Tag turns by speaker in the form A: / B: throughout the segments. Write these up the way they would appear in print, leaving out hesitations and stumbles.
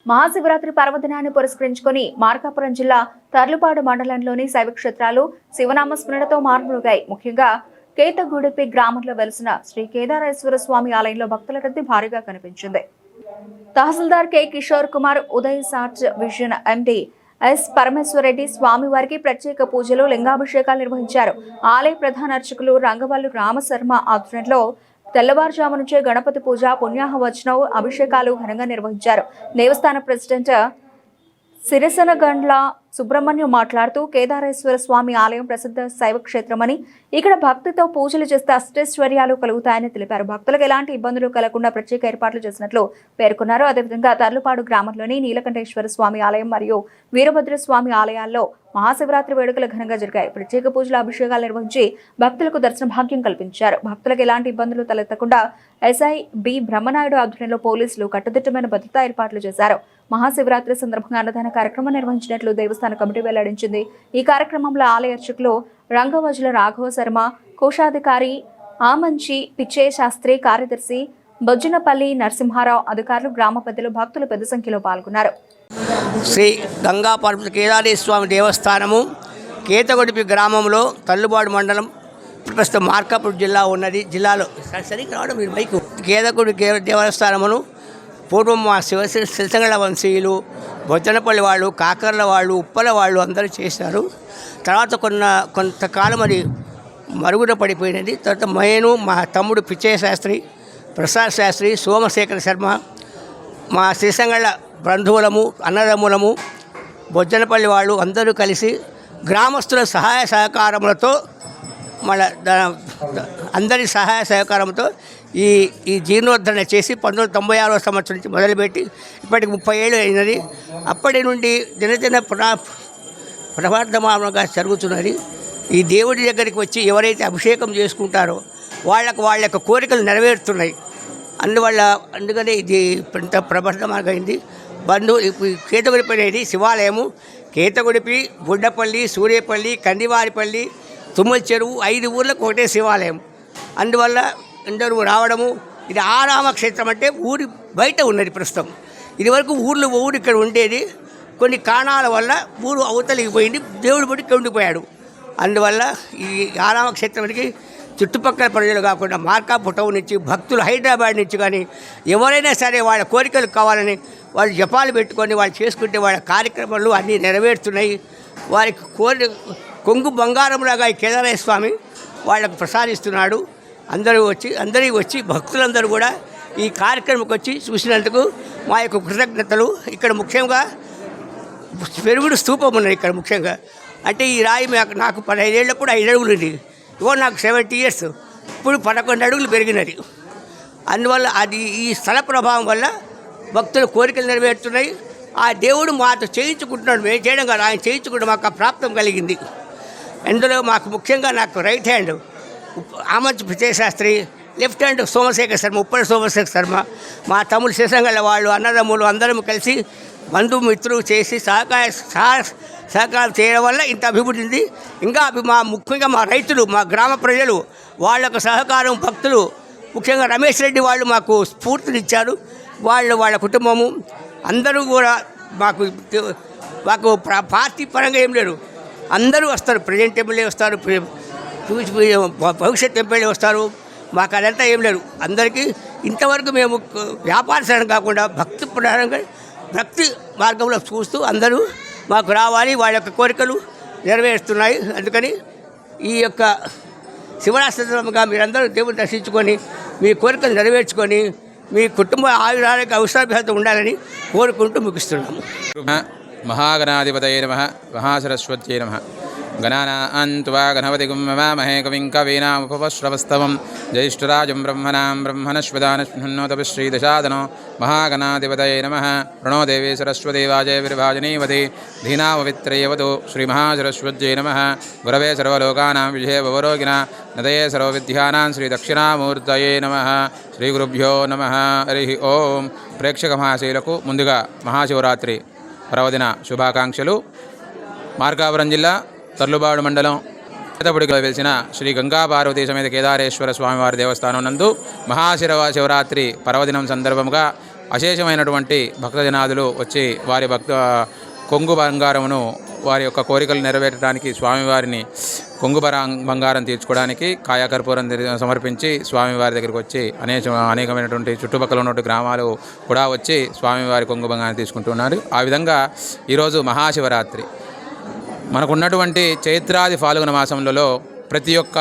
A: మహాశివరాత్రి పర్వదినాన్ని పురస్కరించుకొని మార్కాపురం జిల్లా తర్లుపాడు మండలంలోని శైవ క్షేత్రాలు శివనామ స్మరణతో మార్మోగాయి. ముఖ్యంగా కేతగూడెపి గ్రామంలో వెలిసిన శ్రీ కేదారేశ్వర స్వామి ఆలయంలో భక్తుల రద్దీ భారీగా కనిపించింది. తహసీల్దార్ కె కిషోర్ కుమార్, ఉదయ్ సార్జ్ విజన్ ఎండి ఎస్ పరమేశ్వరరెడ్డి స్వామివారికి ప్రత్యేక పూజలు, లింగాభిషేకాలు నిర్వహించారు. ఆలయ ప్రధాన అర్చకులు రంగవల్లు రామశర్మ ఆధ్వర్యంలో తెల్లవారుజాము నుంచే గణపతి పూజ, పుణ్యాహవచనం, అభిషేకాలు ఘనంగా నిర్వహించారు. దేవస్థాన ప్రెసిడెంట్ సిరిసనగండ్ల సుబ్రహ్మణ్యం మాట్లాడుతూ కేదారేశ్వర స్వామి ఆలయం ప్రసిద్ధ శైవ క్షేత్రమని, ఇక్కడ భక్తితో పూజలు చేస్తే అష్టైశ్వర్యాలు కలుగుతాయని తెలిపారు. భక్తులకు ఎలాంటి ఇబ్బందులు కలగకుండా ప్రత్యేక ఏర్పాట్లు చేసినట్లు పేర్కొన్నారు. అదేవిధంగా తర్లుపాడు గ్రామంలోని నీలకంఠేశ్వర స్వామి ఆలయం మరియు వీరభద్ర స్వామి ఆలయాల్లో మహాశివరాత్రి వేడుకలు ఘనంగా జరిగాయి. ప్రత్యేక పూజల అభిషేకాలు నిర్వహించి భక్తులకు దర్శన భాగ్యం కల్పించారు. భక్తులకు ఎలాంటి ఇబ్బందులు తలెత్తకుండా ఎస్ఐ బి బ్రహ్మనాయుడు ఆధ్వర్యంలో పోలీసులు కట్టుదిట్టమైన భద్రతా ఏర్పాట్లు చేశారు. మహాశివరాత్రి సందర్భంగా అన్నదాన కార్యక్రమం నిర్వహించినట్లు దేవస్థాన కమిటీ వెల్లడించింది. ఈ కార్యక్రమంలో ఆలయ అర్చకులు రంగవజుల రాఘవ శర్మ, కోశాధికారి ఆమంచి పిచ్చయ్య శాస్త్రి, కార్యదర్శి బొజ్జనపల్లి నరసింహారావు, అధికారులు, గ్రామ పెద్దలు, భక్తులు పెద్ద సంఖ్యలో పాల్గొన్నారు.
B: శ్రీ గంగా పరమేశ్వర కేదారేశ్వర స్వామి దేవస్థానము కేతగొడిపి గ్రామంలో తర్లుపాడు మండలం, ప్రస్తుతం మార్కాపురం జిల్లా ఉన్నది. జిల్లాలో సరిగ్గా రావడం మీరు బైకు కేతగొడి దేవస్థానమును పూర్వం మా సిరిసనగండ్ల వంశీయులు, బొజ్జనపల్లి వాళ్ళు, కాకర్ల వాళ్ళు, ఉప్పల వాళ్ళు అందరూ చేశారు. తర్వాత కొంతకాలం అది మరుగున పడిపోయినది. తర్వాత నేను, మా తమ్ముడు పిచ్చయ్య శాస్త్రి, ప్రసాద్ శాస్త్రి, సోమశేఖర శర్మ, మా సిరిసనగండ్ల బంధువులము, అన్నదమ్ములము, బొజ్జనపల్లి వాళ్ళు అందరూ కలిసి గ్రామస్తుల సహాయ సహకారములతో అందరి సహాయ సహకారంతో ఈ జీర్ణోద్ధరణ చేసి 1996 సంవత్సరం నుంచి మొదలుపెట్టి ఇప్పటికి 30 ఏళ్ళు అయినది. అప్పటి నుండి దినదిన ప్రవర్ధమానంగా జరుగుతున్నది. ఈ దేవుడి దగ్గరికి వచ్చి ఎవరైతే అభిషేకం చేసుకుంటారో వాళ్ళ యొక్క కోరికలు నెరవేరుతున్నాయి. అందుకనే ఇది ఇంత ప్రవర్ధమానంగా అయింది. కేతగుడిపి అనేది శివాలయము. కేతగుడిపి, బుడ్డపల్లి, సూర్యపల్లి, కందివారిపల్లి, తుమ్మల చెరువు 5 ఊర్లకు ఒకటే శివాలయం. అందువల్ల అందరూ రావడము. ఇది ఆరామక్షేత్రం అంటే ఊరి బయట ఉన్నది ప్రస్తుతం. ఇదివరకు ఊరు ఇక్కడ ఉండేది. కొన్ని కారణాల వల్ల ఊరు అవతలికి పోయింది, దేవుడి బడికి ఉండిపోయాడు. అందువల్ల ఈ ఆరామక్షేత్రానికి చుట్టుపక్కల ప్రజలు కాకుండా మార్కాపురం టౌన్ నుంచి భక్తులు, హైదరాబాద్ నుంచి కానీ ఎవరైనా సరే వాళ్ళ కోరికలు కావాలని వాళ్ళు జపాలు పెట్టుకొని వాళ్ళు చేసుకుంటే వాళ్ళ కార్యక్రమాలు అన్నీ నెరవేరుతున్నాయి. వారికి కొంగు బంగారంలాగా ఈ కేదారేశ్వర స్వామి వాళ్ళకు ప్రసాదిస్తున్నాడు. అందరూ వచ్చి భక్తులందరూ కూడా ఈ కార్యక్రమంకి వచ్చి చూసినందుకు మా యొక్క కృతజ్ఞతలు. ఇక్కడ ముఖ్యంగా పెరుగుడు స్తూపం ఉన్నది. ఇక్కడ ముఖ్యంగా అంటే ఈ రాయి నాకు 15 ఏళ్ళప్పుడు 5 అడుగులు ఉంది. నాకు 70 ఇయర్స్, ఇప్పుడు 11 అడుగులు పెరిగినది. అందువల్ల అది ఈ స్థల ప్రభావం వల్ల భక్తుల కోరికలు నెరవేరుతున్నాయి. ఆ దేవుడు మాతో చేయించుకుంటున్నాడు. మేము చేయడం కాదు, ఆయన చేయించుకుంటూ మాకు ఆ ప్రాప్తం కలిగింది. అందులో మాకు ముఖ్యంగా నాకు right hand Amanchi Pitchaiah Sastry, left hand Somasekhara Sarma, Uppala Somasekhara Sarma, మా తమ్ముడు సిరిసనగండ్ల వాళ్ళు, అన్నదమ్ములు అందరం కలిసి బంధుమిత్రులు చేసి సహకారం చేయడం వల్ల ఇంత అభివృద్ధి ఉంది. ఇంకా ముఖ్యంగా మా రైతులు, మా గ్రామ ప్రజలు, వాళ్ళకు సహకారం, భక్తులు, ముఖ్యంగా రమేష్ రెడ్డి వాళ్ళు మాకు స్ఫూర్తినిచ్చారు. వాళ్ళ కుటుంబము అందరూ కూడా మాకు పార్టీ పరంగా ఏం లేరు, అందరూ వస్తారు. ప్రజెంట్ ఎమ్మెల్యే వస్తారు, భవిష్యత్ ఎమ్మెల్యే వస్తారు. మాకు అదంతా ఏం లేదు. అందరికీ ఇంతవరకు మేము వ్యాపారసరం కాకుండా భక్తి మార్గంలో చూస్తూ అందరూ మాకు రావాలి, వాళ్ళ యొక్క కోరికలు నెరవేరుస్తున్నాయి. అందుకని ఈ యొక్క శివరాత్రిగా మీరందరూ దేవుని దర్శించుకొని మీ కోరికలు నెరవేర్చుకొని మీ కుటుంబ ఆయురారోగ్య అవసరాభ్యత ఉండాలని కోరుకుంటూ ముగిస్తున్నాము.
C: మహాగణాధిపతయే నమః. మహాసరస్వత్యై నమః. గణానాం త్వా గణపతిగుం వవామహే కవిం కవీనాముపశ్రవస్తవం జ్యేష్ఠరాజం బ్రహ్మణస్పదానశ్నున్నోతపి శ్రీదశాదనో. మహాగణాధిపతయే నమః. ప్రణో దేవీ సరస్వతి వాజయ విర్భాజనీవతి ధీనాపవిత్రయవతు. శ్రీమహాసరస్వత్యై నమః. గురవే సర్వలోకానాం విజయ భవరోగిణ నదయే సర్వవిద్యానాం శ్రీదక్షిణామూర్తయే నమః. శ్రీగురుభ్యో నమః. హరి ఓం. ప్రేక్షక మహాశయులకు ముందుగా మహాశివరాత్రి పర్వదిన శుభాకాంక్షలు. మార్కాపురం జిల్లా తర్లుపాడు మండలం కేతపుడిలో వెలిసిన శ్రీ గంగా పార్వతీ సమేత కేదారేశ్వర స్వామివారి దేవస్థానం నందు మహాశివరాత్రి పర్వదినం సందర్భంగా అశేషమైనటువంటి భక్తజనాదులు వచ్చి వారి కొంగు బంగారమును వారి యొక్క కోరికలు నెరవేర్చడానికి స్వామివారిని కొంగు బంగారం తీర్చుకోవడానికి కాయాకర్పూరం సమర్పించి స్వామివారి దగ్గరికి వచ్చి అనేకమైనటువంటి చుట్టుపక్కల ఉన్నటువంటి గ్రామాలు కూడా వచ్చి స్వామివారి కొంగు బంగారం తీసుకుంటున్నారు. ఆ విధంగా ఈరోజు మహాశివరాత్రి మనకున్నటువంటి చైత్రాది ఫాల్గుణ మాసంలో ప్రతి ఒక్క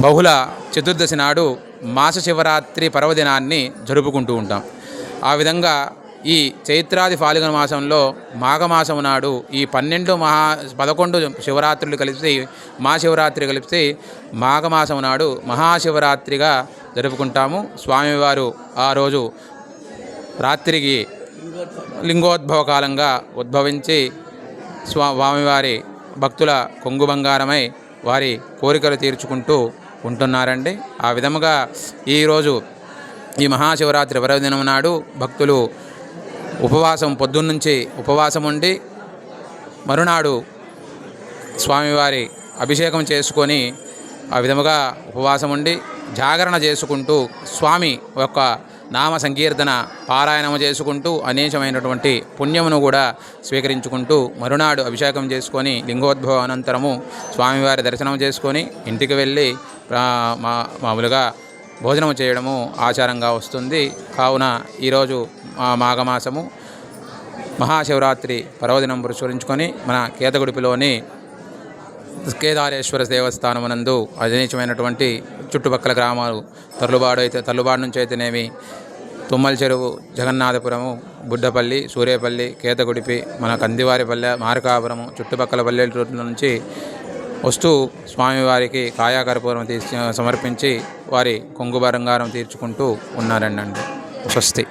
C: బహుళ చతుర్దశి నాడు మాస శివరాత్రి పర్వదినాన్ని జరుపుకుంటూ ఉంటాం. ఆ విధంగా ఈ చైత్రాది ఫాల్గుణ మాసంలో మాఘమాసం నాడు ఈ 11 శివరాత్రులు కలిసి మహాశివరాత్రి కలిసి మాఘమాసం నాడు మహాశివరాత్రిగా జరుపుకుంటాము. స్వామివారు ఆ రోజు రాత్రికి లింగోద్భవ కాలంగా ఉద్భవించి స్వామివారి భక్తుల కొంగు బంగారమై వారి కోరికలు తీర్చుకుంటూ ఉంటున్నారండి. ఆ విధముగా ఈరోజు ఈ మహాశివరాత్రి పర్వదినం నాడు భక్తులు పొద్దున్నుంచి ఉపవాసం ఉండి మరునాడు స్వామివారి అభిషేకం చేసుకొని ఆ విధముగా ఉపవాసం ఉండి జాగరణ చేసుకుంటూ స్వామి యొక్క నామ సంకీర్తన పారాయణము చేసుకుంటూ అనేకమైనటువంటి పుణ్యమును కూడా స్వీకరించుకుంటూ మరునాడు అభిషేకం చేసుకొని లింగోద్భవ అనంతరము స్వామివారి దర్శనం చేసుకొని ఇంటికి వెళ్ళి మామూలుగా భోజనం చేయడము ఆచారంగా వస్తుంది. కావున ఈరోజు మాఘమాసము మహాశివరాత్రి పర్వదినం పురస్కరించుకొని మన కేతగుడిపిలోని కేదారేశ్వర దేవస్థానమునందు అనేకమైనటువంటి చుట్టుపక్కల గ్రామాలు తర్లుబాడు నుంచి అయితేనేమి తుమ్మల చెరువు, జగన్నాథపురము, బుడ్డపల్లి, సూర్యపల్లి, కేతగుడిపి, మన కందివారిపల్లె, మార్కాపురము చుట్టుపక్కల పల్లెల నుంచి వస్తూ స్వామివారికి కాయాకర్పూరం సమర్పించి వారి కొంగు బంగారం తీర్చుకుంటూ ఉన్నారండి. స్వస్తి.